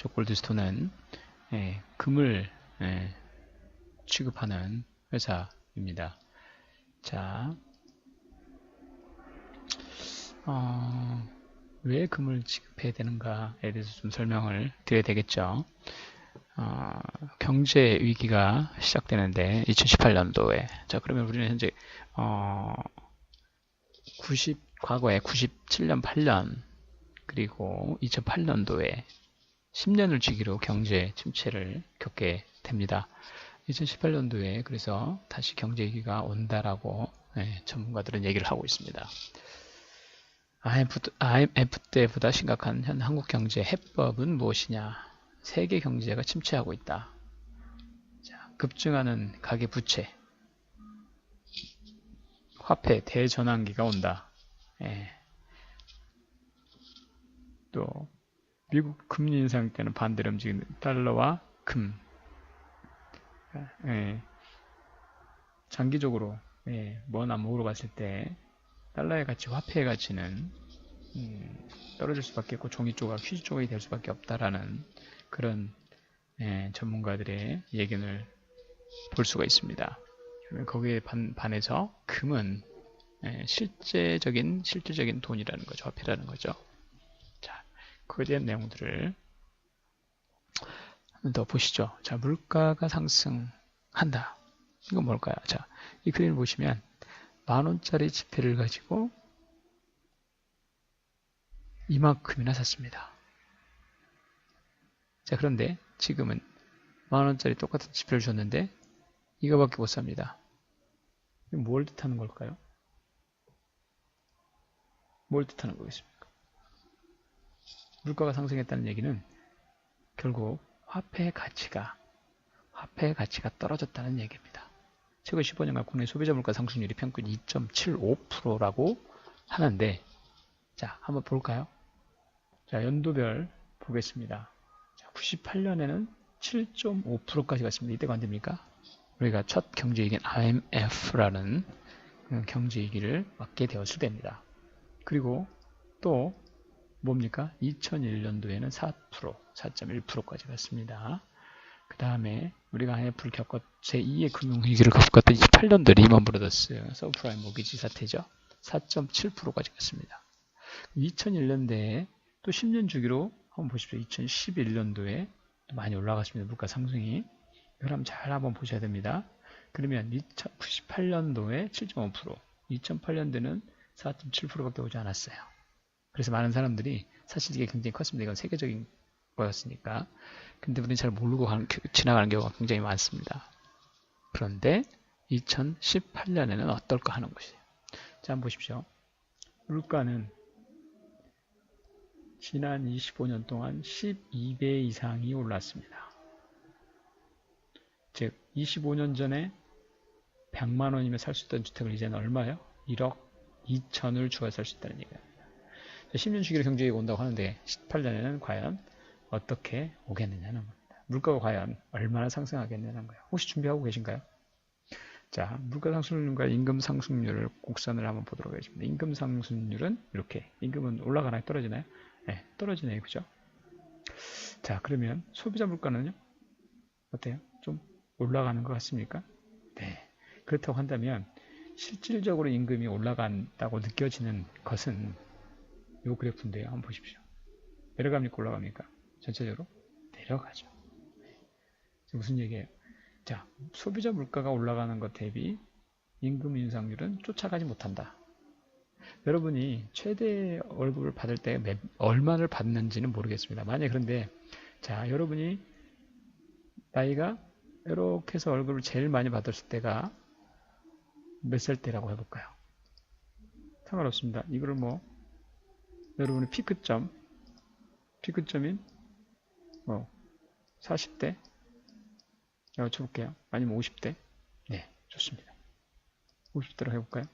골드스톤은 금을 취급하는 회사입니다. 자, 왜 금을 취급해야 되는가에 대해서 좀 설명을 드려야 되겠죠. 경제 위기가 시작되는데 2018년도에 자 그러면 우리는 현재 과거에 97년, 8년 그리고 2008년도에 10년을 주기로 경제 침체를 겪게 됩니다. 2018년도에 그래서 다시 경제 위기가 온다라고 전문가들은 얘기를 하고 있습니다. IMF 때보다 심각한 현 한국 경제 해법은 무엇이냐? 세계 경제가 침체하고 있다. 자, 급증하는 가계 부채, 화폐 대전환기가 온다. 또 미국 금리 인상 때는 반대로 움직이는 달러와 금, 장기적으로 먼 안목으로 봤을 때 달러의 가치, 화폐의 가치는 떨어질 수밖에 없고 종이 조각, 휴지 조각이 될 수밖에 없다라는 그런 전문가들의 예견을 볼 수가 있습니다. 거기에 반해서 금은 실제적인 돈이라는 거죠. 화폐라는 거죠. 자, 그에 대한 내용들을 더 보시죠. 자, 물가가 상승한다. 이건 뭘까요? 자, 이 그림을 보시면 10,000원짜리 지폐를 가지고 이만큼이나 샀습니다. 자, 그런데 지금은 10,000원짜리 똑같은 지폐를 줬는데 이거밖에 못 삽니다. 이건 뭘 뜻하는 걸까요? 뭘 뜻하는 거겠습니까? 물가가 상승했다는 얘기는 결국 화폐의 가치가 떨어졌다는 얘기입니다. 최근 15년간 국내 소비자 물가 상승률이 평균 2.75%라고 하는데, 자, 한번 볼까요? 자, 연도별 보겠습니다. 자, 98년에는 7.5%까지 갔습니다. 이때가 언제입니까? 우리가 첫 경제위기인 IMF라는 경제위기를 맞게 되었을 때입니다. 그리고 또 뭡니까? 2001년도에는 4.1%까지 갔습니다. 그 다음에 우리가 IMF를 겪었 제2의 금융위기를 겪었던 28년도 리먼 브러더스 서브프라임 모기지 사태죠. 4.7%까지 갔습니다. 2001년대에 또 10년 주기로 한번 보십시오. 2011년도에 많이 올라갔습니다. 물가 상승이. 그럼 잘 한번 보셔야 됩니다. 그러면 1998년도에 7.5%, 2008년도에는 4.7%밖에 오지 않았어요. 그래서 많은 사람들이 사실 이게 굉장히 컸습니다. 이건 세계적인 거였으니까. 근데 우리는 잘 모르고 지나가는 경우가 굉장히 많습니다. 그런데 2018년에는 어떨까 하는 것이에요. 자, 한번 보십시오. 물가는 지난 25년 동안 12배 이상이 올랐습니다. 즉 25년 전에 100만 원이면 살 수 있던 주택을 이제는 얼마요? 1억 2천을 주어 살 수 있다는 얘기입니다. 10년 주기로 경제위기가 온다고 하는데 18년에는 과연 어떻게 오겠느냐는 겁니다. 물가가 과연 얼마나 상승하겠느냐는 거예요. 혹시 준비하고 계신가요? 자, 물가 상승률과 임금 상승률을 곡선을 한번 보도록 하겠습니다. 임금 상승률은 이렇게, 임금은 올라가나요? 떨어지나요? 네, 떨어지네요. 그죠? 자, 그러면 소비자 물가는요? 어때요? 좀 올라가는 것 같습니까? 네. 그렇다고 한다면 실질적으로 임금이 올라간다고 느껴지는 것은 이 그래프인데요. 한번 보십시오. 내려갑니까? 올라갑니까? 전체적으로? 내려가죠. 무슨 얘기예요? 자, 소비자 물가가 올라가는 것 대비 임금 인상률은 쫓아가지 못한다. 여러분이 최대 월급을 받을 때 얼마를 받는지는 모르겠습니다. 만약에 그런데 자, 여러분이 나이가 이렇게 해서 월급을 제일 많이 받았을 때가 몇 살 때라고 해볼까요? 상관없습니다. 이거를 뭐 여러분의 피크점인 뭐 40대 쳐볼게요. 아니면 50대. 네, 좋습니다. 50대로 해볼까요?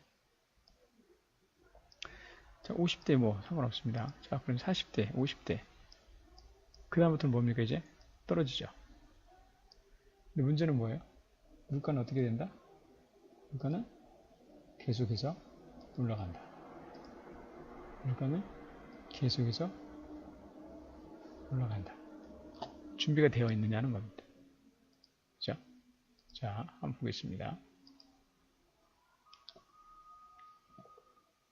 자, 50대 뭐 상관없습니다. 자, 그럼 40대, 50대. 그 다음부터는 뭡니까 이제? 떨어지죠. 근데 문제는 뭐예요? 물가는 어떻게 된다? 물가는 계속해서 올라간다. 물가는 계속해서 올라간다. 준비가 되어 있느냐는 겁니다. 그죠? 자, 한번 보겠습니다.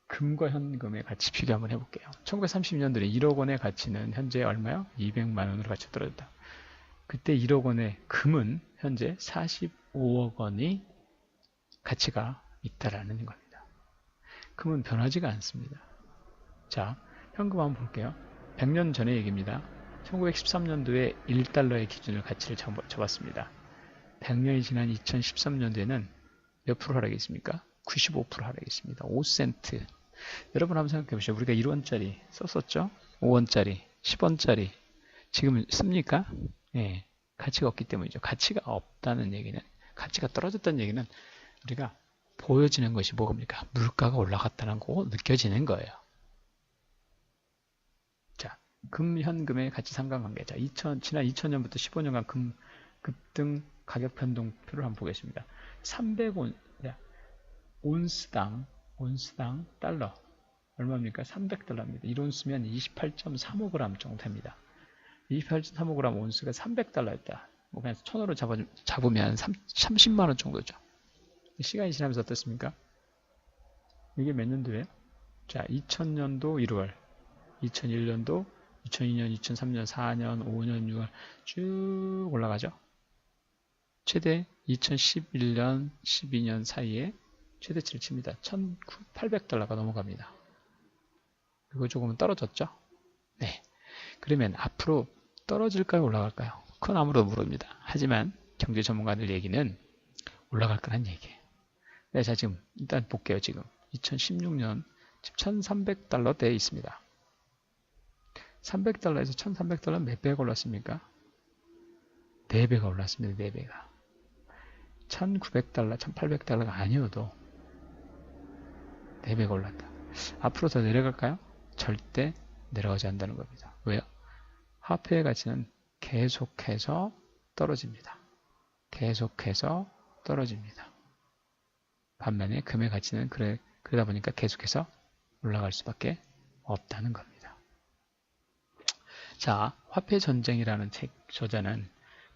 금과 현금의 가치 비교 한번 해볼게요. 1930년도에 1억 원의 가치는 현재 얼마요? 200만 원으로 가치가 떨어졌다. 그때 1억 원의 금은 현재 45억 원이 가치가 있다라는 겁니다. 금은 변하지가 않습니다. 자, 현금 한번 볼게요. 100년 전의 얘기입니다. 1913년도에 1달러의 기준을 가치를 잡았습니다. 100년이 지난 2013년도에는 몇 프로 하락했습니까? 95% 하락했습니다. 5센트. 여러분 한번 생각해 보시죠. 우리가 1원짜리 썼었죠? 5원짜리, 10원짜리 지금 씁니까? 예, 가치가 없기 때문이죠. 가치가 없다는 얘기는, 가치가 떨어졌다는 얘기는 우리가 보여지는 것이 뭐입니까? 물가가 올라갔다는 거 느껴지는 거예요. 자, 금, 현금의 가치 상관관계. 자, 지난 2000년부터 15년간 금 급등 가격 변동표를 한번 보겠습니다. 300온, 온스당 달러 얼마입니까? 300달러입니다. 1온스면 28.35g 정도 됩니다. 28.35g 온스가 300달러였다. 뭐 그냥 천으로 잡으면 30만원 정도죠. 시간이 지나면서 어떻습니까? 이게 몇 년도예요? 자, 2000년도 1월, 2001년도, 2002년, 2003년, 4년, 5년, 6월 쭉 올라가죠. 최대 2011년, 12년 사이에 최대치를 칩니다. 1800달러가 넘어갑니다. 그리고 조금은 떨어졌죠? 네. 그러면 앞으로 떨어질까요? 올라갈까요? 그건 아무도 모릅니다. 하지만 경제 전문가들 얘기는 올라갈 거란 얘기예요. 네, 자, 지금 일단 볼게요. 지금 2016년 1300달러대에 있습니다. 300달러에서 1300달러 몇 배가 올랐습니까? 4배가 올랐습니다. 4배가. 1900달러, 1800달러가 아니어도 4배가 올랐다. 앞으로 더 내려갈까요? 절대 내려가지 않는다는 겁니다. 왜요? 화폐의 가치는 계속해서 떨어집니다. 계속해서 떨어집니다. 반면에 금의 가치는 그러다 보니까 계속해서 올라갈 수밖에 없다는 겁니다. 자, 화폐 전쟁이라는 책 저자는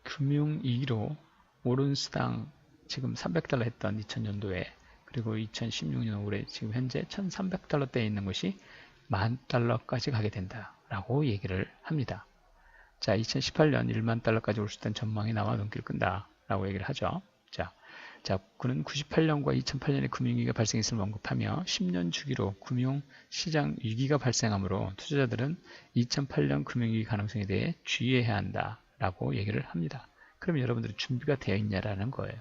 금융위기로 오른스당 지금 300달러 했던 2000년도에 그리고 2016년 올해 지금 현재 1300달러대에 있는 것이 10,000달러까지 가게 된다라고 얘기를 합니다. 자, 2018년 1만 달러까지 올 수 있다는 전망이 나와 눈길 끈다 라고 얘기를 하죠. 자, 그는 98년과 2008년에 금융위기가 발생했음을 언급하며 10년 주기로 금융시장 위기가 발생하므로 투자자들은 2008년 금융위기 가능성에 대해 주의해야 한다 라고 얘기를 합니다. 그럼 여러분들이 준비가 되어 있냐라는 거예요.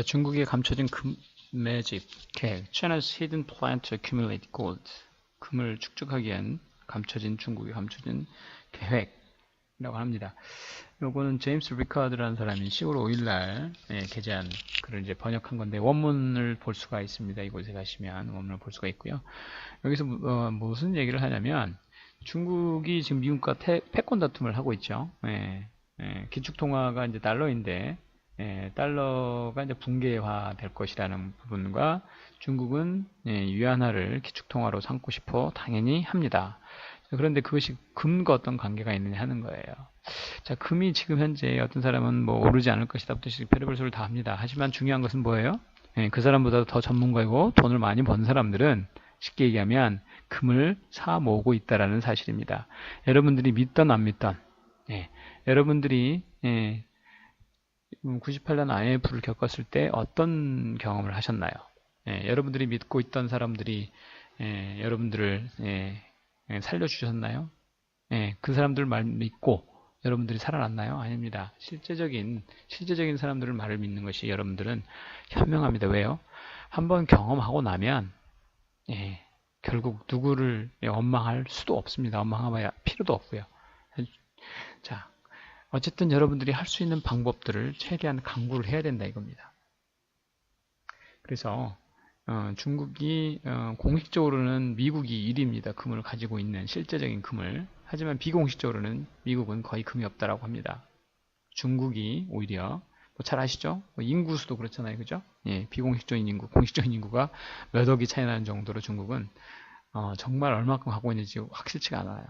중국의 감춰진 금의 집 계획, China's hidden plan to accumulate gold. 금을 축적하기 위한 중국의 감춰진 계획이라고 합니다. 요거는 제임스 리카드라는 사람이 10월 5일날 게재한 글을 이제 번역한 건데 원문을 볼 수가 있습니다. 이곳에 가시면 원문을 볼 수가 있고요. 여기서 무슨 얘기를 하냐면 중국이 지금 미국과 패권 다툼을 하고 있죠. 기축통화가 이제 달러인데 달러가 이제 붕괴화 될 것이라는 부분과 중국은 위안화를 기축통화로 삼고 싶어 당연히 합니다. 그런데 그것이 금과 어떤 관계가 있느냐 하는 거예요. 자, 금이 지금 현재 어떤 사람은 뭐 오르지 않을 것이다 부터 별의별 소리를 다 합니다. 하지만 중요한 것은 뭐예요? 그 사람보다 더 전문가이고 돈을 많이 번 사람들은 쉽게 얘기하면 금을 사 모으고 있다라는 사실입니다. 여러분들이 믿던 안 믿던 여러분들이 98년 IMF를 겪었을 때 어떤 경험을 하셨나요? 여러분들이 믿고 있던 사람들이 여러분들을 살려주셨나요? 그 사람들 말 믿고 여러분들이 살아났나요? 아닙니다. 실제적인 사람들을 말을 믿는 것이 여러분들은 현명합니다. 왜요? 한번 경험하고 나면 결국 누구를 원망할 수도 없습니다. 원망하면 필요도 없고요. 자, 어쨌든 여러분들이 할 수 있는 방법들을 최대한 강구를 해야 된다 이겁니다. 그래서 중국이 공식적으로는 미국이 1위입니다. 금을 가지고 있는 실제적인 금을. 하지만 비공식적으로는 미국은 거의 금이 없다라고 합니다. 중국이 오히려 잘 아시죠? 인구수도 그렇잖아요. 그죠? 비공식적인 인구, 공식적인 인구가 몇 억이 차이 나는 정도로 중국은 정말 얼마큼 갖고 있는지 확실치가 않아요.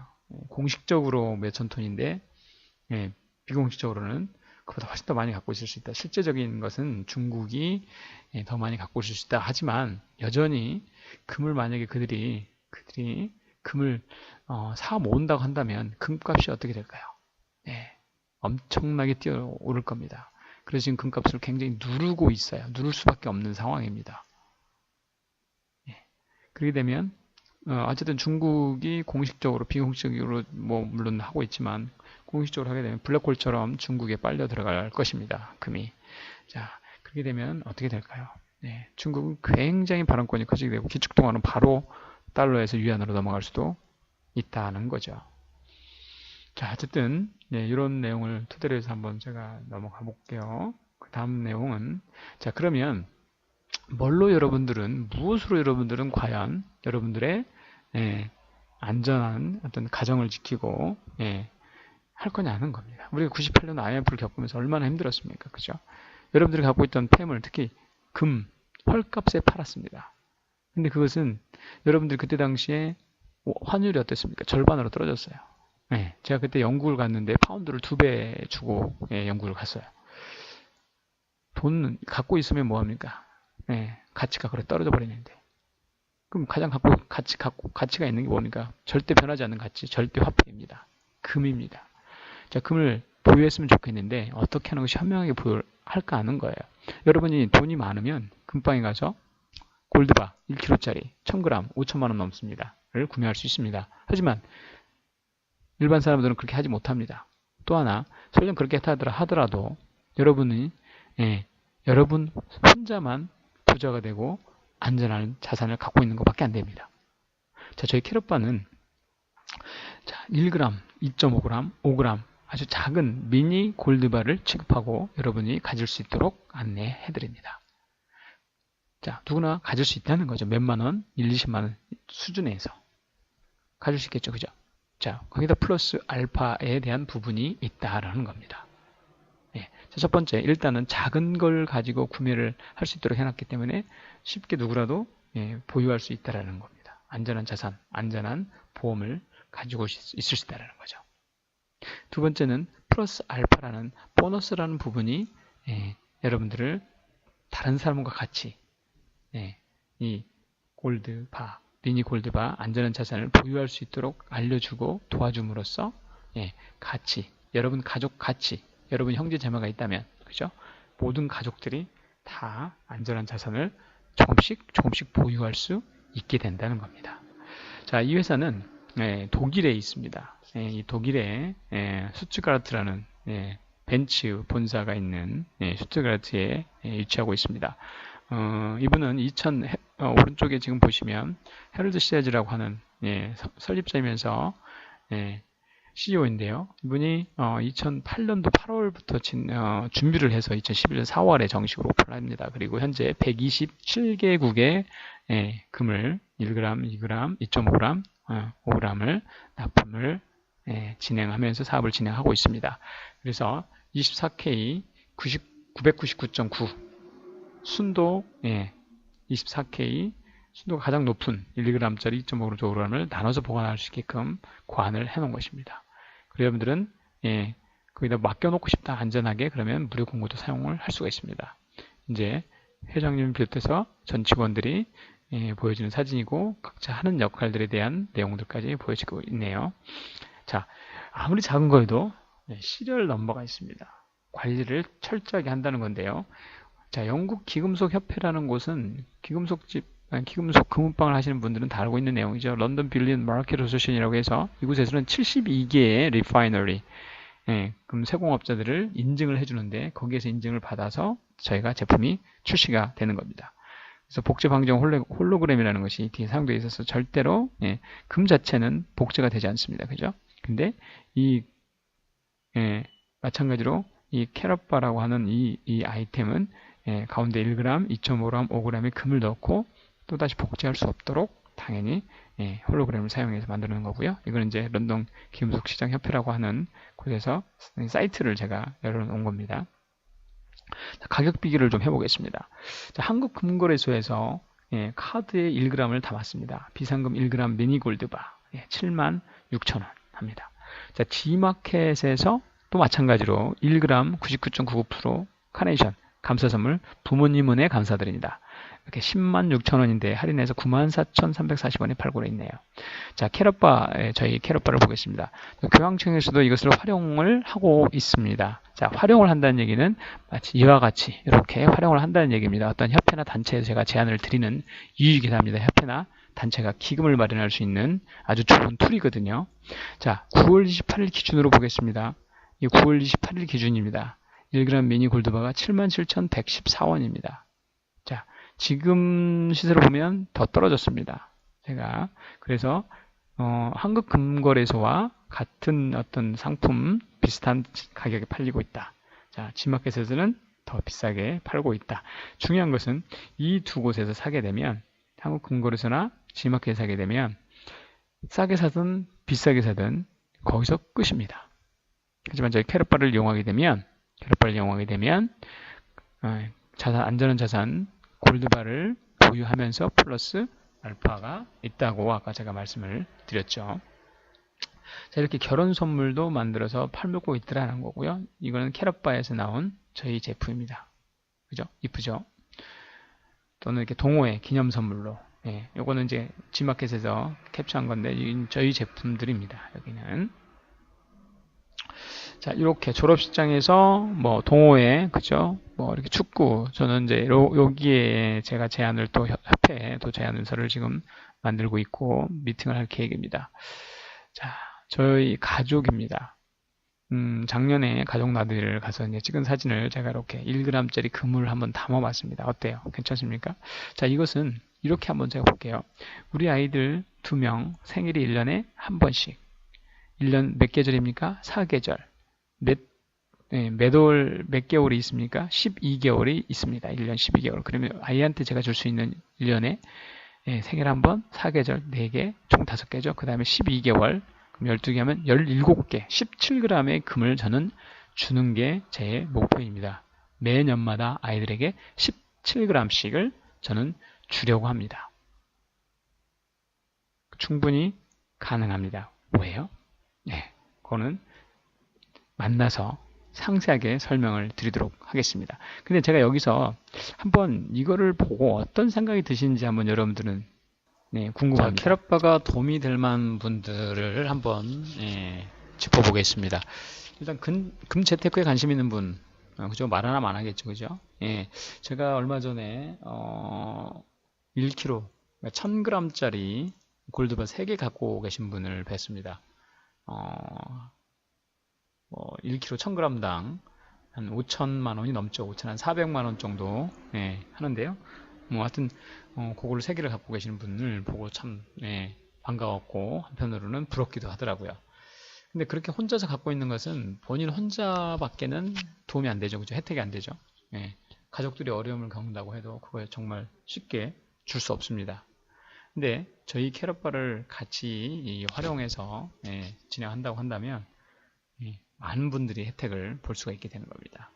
공식적으로 몇천 톤인데 예, 비공식적으로는 그보다 훨씬 더 많이 갖고 있을 수 있다. 실제적인 것은 중국이 더 많이 갖고 있을 수 있다. 하지만 여전히 금을 만약에 그들이 금을 사 모은다고 한다면 금값이 어떻게 될까요? 예, 엄청나게 뛰어오를 겁니다. 그래서 지금 금값을 굉장히 누르고 있어요. 누를 수밖에 없는 상황입니다. 예, 그렇게 되면 어쨌든 중국이 공식적으로 비공식적으로 뭐 물론 하고 있지만 공식적으로 하게 되면 블랙홀처럼 중국에 빨려 들어갈 것입니다. 금이. 자, 그렇게 되면 어떻게 될까요? 네, 중국은 굉장히 발언권이 커지게 되고 기축통화는 바로 달러에서 위안으로 넘어갈 수도 있다는 거죠. 자, 어쨌든 이런 내용을 토대로 해서 한번 제가 넘어가 볼게요. 그 다음 내용은 자, 그러면 무엇으로 여러분들은 과연 여러분들의 안전한 어떤 가정을 지키고 할 거냐는 겁니다. 우리가 98년 IMF를 겪으면서 얼마나 힘들었습니까? 그죠? 여러분들이 갖고 있던 폐물, 특히 금, 헐값에 팔았습니다. 근데 그것은 여러분들 그때 당시에 환율이 어땠습니까? 절반으로 떨어졌어요. 제가 그때 영국을 갔는데 파운드를 2배 주고 영국을 갔어요. 돈 갖고 있으면 뭐합니까? 가치가 그래 떨어져 버리는데. 그럼 가장 가치가 있는 게 뭡니까? 절대 변하지 않는 가치, 절대 화폐입니다. 금입니다. 자, 금을 보유했으면 좋겠는데 어떻게 하는 것이 현명하게 보유할까 하는 거예요. 여러분이 돈이 많으면 금방에 가서 골드바 1kg짜리 1000g 5천만 원 넘습니다.를 구매할 수 있습니다. 하지만 일반 사람들은 그렇게 하지 못합니다. 또 하나, 설령 그렇게 하더라도 여러분 혼자만 부자가 되고 안전한 자산을 갖고 있는 것밖에 안 됩니다. 자, 저희 캐럿바는 1g, 2.5g, 5g 아주 작은 미니 골드바를 취급하고 여러분이 가질 수 있도록 안내해 드립니다. 자, 누구나 가질 수 있다는 거죠. 몇만 원, 1, 20만 원 수준에서 가질 수 있겠죠. 그죠? 자, 거기다 플러스 알파에 대한 부분이 있다라는 겁니다. 자, 첫 번째, 일단은 작은 걸 가지고 구매를 할 수 있도록 해놨기 때문에 쉽게 누구라도 보유할 수 있다라는 겁니다. 안전한 자산, 안전한 보험을 가지고 있을 수 있다는 거죠. 두 번째는 플러스 알파라는 보너스라는 부분이 여러분들을 다른 사람과 같이 이 골드바, 미니 골드바 안전한 자산을 보유할 수 있도록 알려주고 도와줌으로써 가치, 여러분 가족 가치, 여러분 형제 자매가 있다면 그죠? 모든 가족들이 다 안전한 자산을 조금씩 보유할 수 있게 된다는 겁니다. 자, 이 회사는 독일에 있습니다. 이 독일에 슈투가르트라는 벤츠 본사가 있는 슈투가르트에 위치하고 있습니다. 이분은 오른쪽에 지금 보시면 헤럴드 시에즈라고 하는 설립자이면서 CEO인데요. 이분이 2008년도 8월부터 준비를 해서 2011년 4월에 정식으로 오픈을 합니다. 그리고 현재 127개국의 금을 1g, 2g, 2.5g, 5g을 납품을 진행하면서 사업을 진행하고 있습니다. 그래서 24K 999.9 순도 24K 순도가 가장 높은 1g짜리 2.5g을 나눠서 보관할 수 있게끔 고안을 해놓은 것입니다. 그리고 여러분들은 거기다 맡겨놓고 싶다 안전하게 그러면 무료 공고도 사용을 할 수가 있습니다. 이제 회장님 비롯해서 전 직원들이 보여주는 사진이고 각자 하는 역할들에 대한 내용들까지 보여지고 있네요. 자, 아무리 작은 거에도 시리얼 넘버가 있습니다. 관리를 철저하게 한다는 건데요. 자, 영국 기금속 협회라는 곳은 기금속 금은방을 하시는 분들은 다 알고 있는 내용이죠. 런던 빌리언 마켓 어소시에이션이라고 해서 이곳에서는 72개의 리파이너리 금세공업자들을 인증을 해주는데 거기에서 인증을 받아서 저희가 제품이 출시가 되는 겁니다. 그래서 복제 방정 홀로그램이라는 것이 뒤에 사용되어 있어서 절대로 금 자체는 복제가 되지 않습니다. 그죠? 근데 마찬가지로 이 캐럿바라고 하는 이 아이템은 가운데 1g, 2.5g, 5g의 금을 넣고 또다시 복제할 수 없도록 당연히 홀로그램을 사용해서 만드는 거고요. 이거는 이제 런던 기금속 시장 협회라고 하는 곳에서 사이트를 제가 열어놓은 겁니다. 자, 가격 비교를 좀 해보겠습니다. 자, 한국금거래소에서 카드에 1g을 담았습니다. 비상금 1g 미니 골드바 76,000원 합니다. 자, G마켓에서 또 마찬가지로 1g 99.99% 카네이션 감사 선물 부모님 은혜 감사드립니다. 이렇게 106,000원인데 할인해서 94,340원에 팔고 있네요. 자, 캐럿바, 저희 캐럿바를 보겠습니다. 교황청에서도 이것을 활용을 하고 있습니다. 자, 활용을 한다는 얘기는 마치 이와 같이 이렇게 활용을 한다는 얘기입니다. 어떤 협회나 단체에 제가 제안을 드리는 이유이기도 합니다. 협회나 단체가 기금을 마련할 수 있는 아주 좋은 툴이거든요. 자, 9월 28일 기준으로 보겠습니다. 이 9월 28일 기준입니다. 1g 미니 골드바가 77,114원입니다. 자, 지금 시세로 보면 더 떨어졌습니다. 제가 그래서 한국금거래소와 같은 어떤 상품 비슷한 가격에 팔리고 있다. 자, G마켓에서는 더 비싸게 팔고 있다. 중요한 것은 이 두 곳에서 사게 되면 한국금거래소나 G마켓에 사게 되면 싸게 사든 비싸게 사든 거기서 끝입니다. 하지만 저희 캐럿바를 이용하게 되면 자산, 안전한 자산 골드바를 보유하면서 플러스 알파가 있다고 아까 제가 말씀을 드렸죠. 자, 이렇게 결혼 선물도 만들어서 팔고 있더라는 거고요. 이거는 캐럿바에서 나온 저희 제품입니다. 그죠? 이쁘죠? 또는 이렇게 동호회 기념 선물로. 예, 요거는 이제 G마켓에서 캡처한 건데 저희 제품들입니다. 여기는. 자, 이렇게 졸업식장에서 뭐 동호회, 그죠? 뭐 이렇게 축구, 저는 이제 여기에 제가 제안을 또 협회에 또 제안서를 지금 만들고 있고 미팅을 할 계획입니다. 자, 저희 가족입니다. 작년에 가족 나들이를 가서 이제 찍은 사진을 제가 이렇게 1g짜리 금을 한번 담아봤습니다. 어때요? 괜찮습니까? 자, 이것은 이렇게 한번 제가 볼게요. 우리 아이들 2명 생일이 1년에 한 번씩. 1년 몇 계절입니까? 4계절. 매월 몇 개월이 있습니까? 12개월이 있습니다. 1년 12개월. 그러면 아이한테 제가 줄 수 있는 1년에 생일 한 번, 4계절, 4개, 총 5개죠. 그 다음에 12개월, 그럼 12개 하면 17개, 17g의 금을 저는 주는 게 제 목표입니다. 매년마다 아이들에게 17g씩을 저는 주려고 합니다. 충분히 가능합니다. 왜요? 네, 그거는 만나서 상세하게 설명을 드리도록 하겠습니다. 근데 제가 여기서 한번 이거를 보고 어떤 생각이 드시는지 한번 여러분들은 궁금합니다. 캐럿바가 도움이 될 만한 분들을 한번 짚어보겠습니다. 일단 금 재테크에 관심 있는 분, 그죠? 말 하나 안 하겠죠, 그죠? 예, 제가 얼마 전에 1kg, 1000g짜리 골드바 3개 갖고 계신 분을 뵀습니다. 1kg 1000g당 한 5천만 원이 넘죠. 5,400만 원 정도 하는데요. 뭐 하여튼 그거를 3개를 갖고 계시는 분을 보고 참 반가웠고 한편으로는 부럽기도 하더라고요. 근데 그렇게 혼자서 갖고 있는 것은 본인 혼자밖에는 도움이 안 되죠. 그죠? 혜택이 안 되죠. 가족들이 어려움을 겪는다고 해도 그거에 정말 쉽게 줄 수 없습니다. 근데 저희 캐럿바를 같이 활용해서 진행한다고 한다면 많은 분들이 혜택을 볼 수가 있게 되는 겁니다.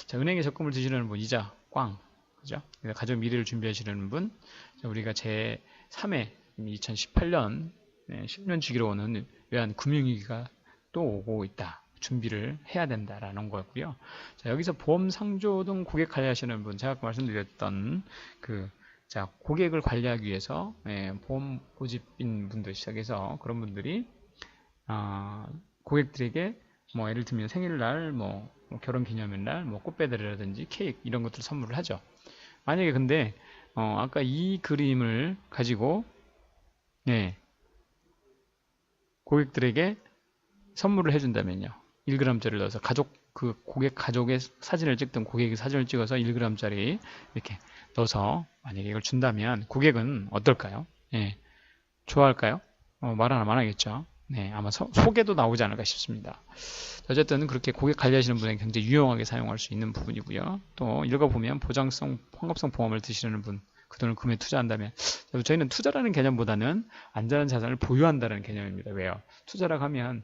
자, 은행에 적금을 드시려는 분, 이자, 꽝, 그죠? 가족 미래를 준비하시려는 분, 우리가 제 3회 2018년 10년 주기로 오는 외환 금융위기가 또 오고 있다. 준비를 해야 된다라는 거고요. 자, 여기서 보험 상조 등 고객 관리하시는 분, 제가 아까 말씀드렸던 자, 고객을 관리하기 위해서 보험 고집인 분들 시작해서 그런 분들이 고객들에게 뭐 예를 들면 생일날, 뭐 결혼기념일날, 뭐 꽃배달이라든지 케이크 이런 것들을 선물을 하죠. 만약에 근데 아까 이 그림을 가지고 고객들에게 선물을 해준다면요. 1g짜리를 넣어서 고객 가족의 사진을 찍던 고객의 사진을 찍어서 1g짜리 이렇게 넣어서 만약에 이걸 준다면 고객은 어떨까요? 좋아할까요? 말 하나 안 하겠죠. 아마 소개도 나오지 않을까 싶습니다. 어쨌든 그렇게 고객 관리하시는 분에게 굉장히 유용하게 사용할 수 있는 부분이고요. 또 읽어보면 보장성, 환급성 보험을 드시려는 분, 그 돈을 금에 투자한다면 저희는 투자라는 개념보다는 안전한 자산을 보유한다는 개념입니다. 왜요? 투자라고 하면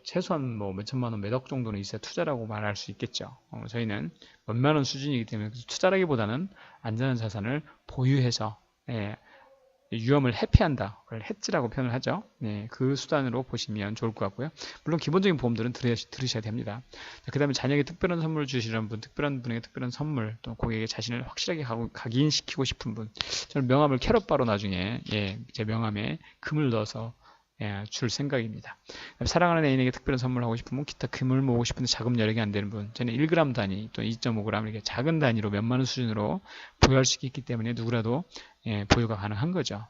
최소한 몇천만 원, 몇억 정도는 있어야 투자라고 말할 수 있겠죠. 저희는 몇만 원 수준이기 때문에 투자라기보다는 안전한 자산을 보유해서 위험을 회피한다. 그걸 해지라고 표현을 하죠. 네, 그 수단으로 보시면 좋을 것 같고요. 물론 기본적인 보험들은 들으셔야 됩니다. 그 다음에 자녀에게 특별한 선물을 주시려는 분, 특별한 분에게 특별한 선물, 또 고객에게 자신을 확실하게 각인시키고 싶은 분, 저는 명함을 캐럿바로 나중에 제 명함에 금을 넣어서 줄 생각입니다. 사랑하는 애인에게 특별한 선물하고 싶으면 기타 금을 모으고 싶은데 자금 여력이 안 되는 분, 저는 1g 단위 또 2.5g 이렇게 작은 단위로 몇만 원 수준으로 보유할 수 있기 때문에 누구라도 보유가 가능한 거죠.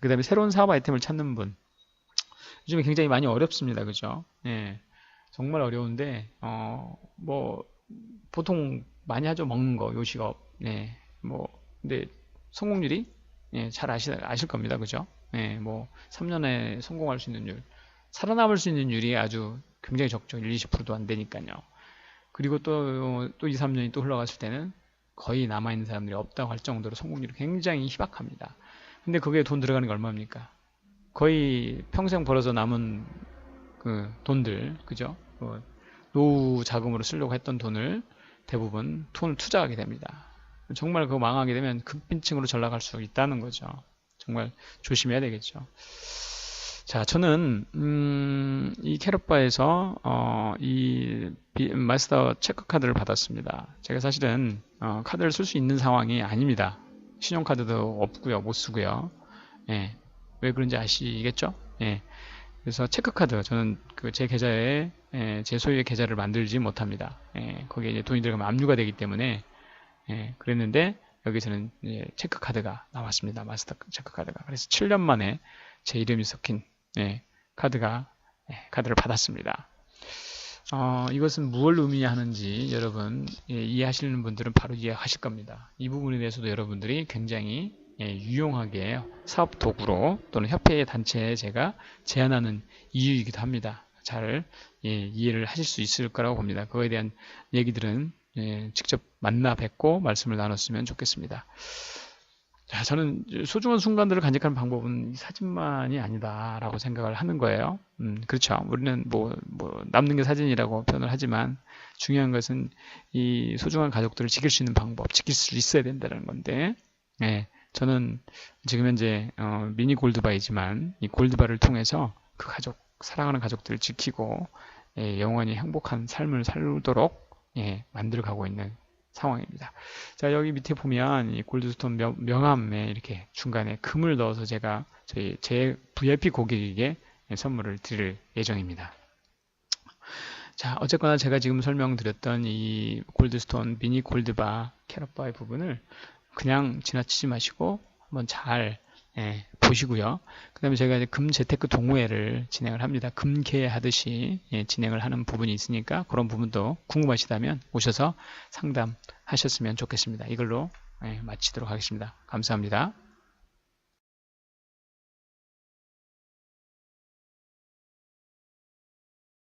그 다음에 새로운 사업 아이템을 찾는 분, 요즘에 굉장히 많이 어렵습니다. 그죠? 정말 어려운데 뭐 보통 많이 하죠. 먹는 거, 요식업. 근데 성공률이 잘 아실 겁니다. 그죠? 뭐 3년에 성공할 수 있는 율, 살아남을 수 있는 율이 아주 굉장히 적죠. 1, 20%도 안 되니까요. 그리고 또 2, 3년이 또 흘러갔을 때는 거의 남아있는 사람들이 없다고 할 정도로 성공률이 굉장히 희박합니다. 근데 거기에 돈 들어가는 게 얼마입니까? 거의 평생 벌어서 남은 그 돈들, 그죠? 노후 자금으로 쓰려고 했던 돈을 대부분 돈을 투자하게 됩니다. 정말 그거 망하게 되면 극빈층으로 전락할 수 있다는 거죠. 정말 조심해야 되겠죠. 자, 저는 이 캐럿바에서 이 마스터 체크카드를 받았습니다. 제가 사실은 카드를 쓸 수 있는 상황이 아닙니다. 신용카드도 없고요, 못 쓰고요. 왜 그런지 아시겠죠? 그래서 체크카드, 저는 제 계좌에 제 소유의 계좌를 만들지 못합니다. 거기에 이제 돈이 들어가면 압류가 되기 때문에 그랬는데 여기서는 체크카드가 나왔습니다. 마스터 체크카드가. 그래서 7년 만에 제 이름이 섞인 카드를 받았습니다. 이것은 무엇을 의미하는지 여러분 이해하시는 분들은 바로 이해하실 겁니다. 이 부분에 대해서도 여러분들이 굉장히 유용하게 사업 도구로 또는 협회 단체에 제가 제안하는 이유이기도 합니다. 잘 이해를 하실 수 있을 거라고 봅니다. 그거에 대한 얘기들은 직접 만나 뵙고 말씀을 나눴으면 좋겠습니다. 자, 저는 소중한 순간들을 간직하는 방법은 사진만이 아니다라고 생각을 하는 거예요. 그렇죠. 우리는 뭐 남는 게 사진이라고 표현을 하지만 중요한 것은 이 소중한 가족들을 지킬 수 있는 방법, 지킬 수 있어야 된다는 건데, 저는 지금 현재 미니 골드바이지만 이 골드바를 통해서 그 가족, 사랑하는 가족들을 지키고 영원히 행복한 삶을 살도록 만들어가고 있는 상황입니다. 자, 여기 밑에 보면 이 골드스톤 명함에 이렇게 중간에 금을 넣어서 제가 제 VIP 고객에게 선물을 드릴 예정입니다. 자, 어쨌거나 제가 지금 설명드렸던 이 골드스톤 미니 골드바 캐럿바의 부분을 그냥 지나치지 마시고 한번 잘 보시고요. 그 다음에 제가 이제 금 재테크 동호회를 진행을 합니다. 금계 하듯이 진행을 하는 부분이 있으니까 그런 부분도 궁금하시다면 오셔서 상담하셨으면 좋겠습니다. 이걸로 마치도록 하겠습니다. 감사합니다.